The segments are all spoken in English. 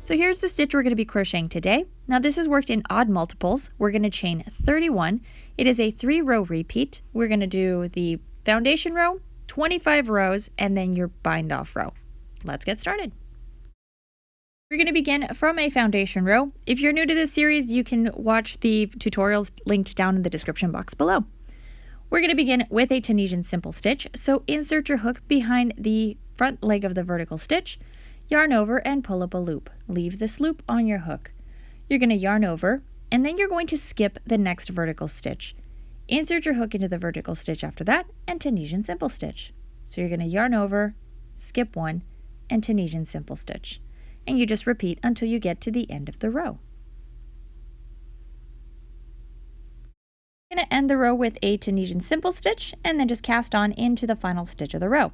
So here's the stitch we're going to be crocheting today. Now this is worked in odd multiples. We're going to chain 31. It is a 3-row repeat. We're going to do the foundation row, 25 rows, and then your bind off row. Let's get started. We're going to begin from a foundation row. If you're new to this series, you can watch the tutorials linked down in the description box below. We're going to begin with a Tunisian simple stitch. So insert your hook behind the front leg of the vertical stitch, yarn over and pull up a loop. Leave this loop on your hook. You're going to yarn over and then you're going to skip the next vertical stitch. Insert your hook into the vertical stitch after that and Tunisian simple stitch. So you're going to yarn over, skip one, and Tunisian simple stitch. And you just repeat until you get to the end of the row. You're going to end the row with a Tunisian simple stitch and then just cast on into the final stitch of the row.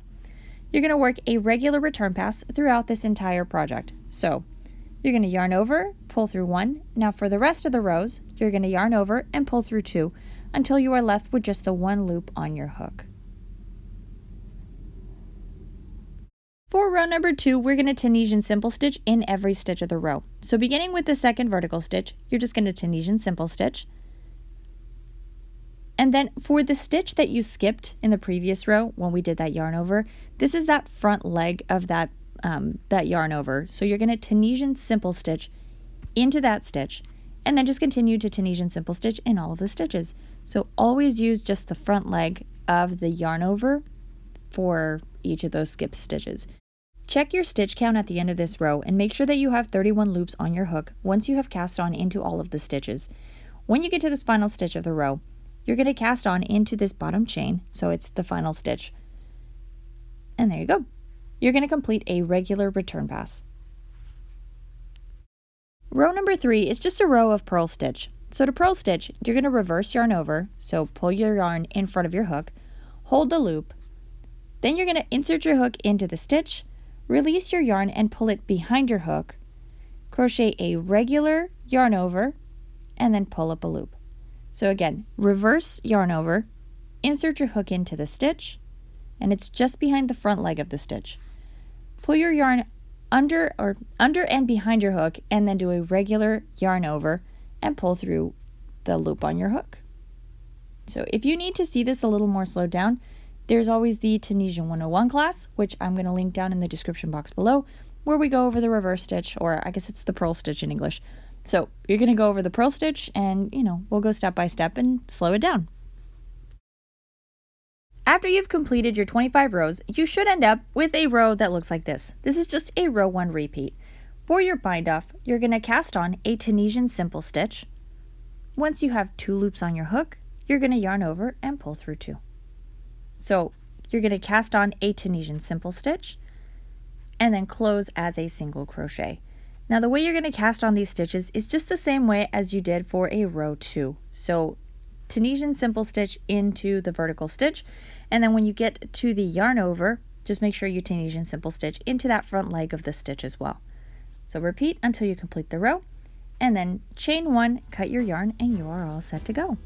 You're going to work a regular return pass throughout this entire project. So you're going to yarn over, pull through one. Now for the rest of the rows, you're going to yarn over and pull through two until you are left with just the one loop on your hook. For row number 2, we're going to Tunisian simple stitch in every stitch of the row. So beginning with the second vertical stitch, you're just going to Tunisian simple stitch. And then for the stitch that you skipped in the previous row when we did that yarn over, this is that front leg of that yarn over. So you're going to Tunisian simple stitch into that stitch and then just continue to Tunisian simple stitch in all of the stitches. So always use just the front leg of the yarn over for each of those skipped stitches. Check your stitch count at the end of this row and make sure that you have 31 loops on your hook once you have cast on into all of the stitches. When you get to this final stitch of the row, you're going to cast on into this bottom chain, so it's the final stitch. And there you go. You're going to complete a regular return pass. Row number 3 is just a row of purl stitch. So to purl stitch, you're going to reverse yarn over, so pull your yarn in front of your hook, hold the loop, then you're going to insert your hook into the stitch, release your yarn and pull it behind your hook, crochet a regular yarn over, and then pull up a loop. So again, reverse yarn over, insert your hook into the stitch, and it's just behind the front leg of the stitch. Pull your yarn under and behind your hook, and then do a regular yarn over and pull through the loop on your hook. So if you need to see this a little more slowed down, there's always the Tunisian 101 class, which I'm going to link down in the description box below, where we go over the reverse stitch, or I guess it's the purl stitch in English. So you're going to go over the purl stitch and, we'll go step by step and slow it down. After you've completed your 25 rows, you should end up with a row that looks like this. This is just a row 1 repeat. For your bind off, you're going to cast on a Tunisian simple stitch. Once you have 2 loops on your hook, you're going to yarn over and pull through 2. So you're going to cast on a Tunisian simple stitch and then close as a single crochet. Now the way you're going to cast on these stitches is just the same way as you did for a row 2. So Tunisian simple stitch into the vertical stitch, and then when you get to the yarn over, just make sure you Tunisian simple stitch into that front leg of the stitch as well. So repeat until you complete the row, and then chain 1, cut your yarn, and you are all set to go.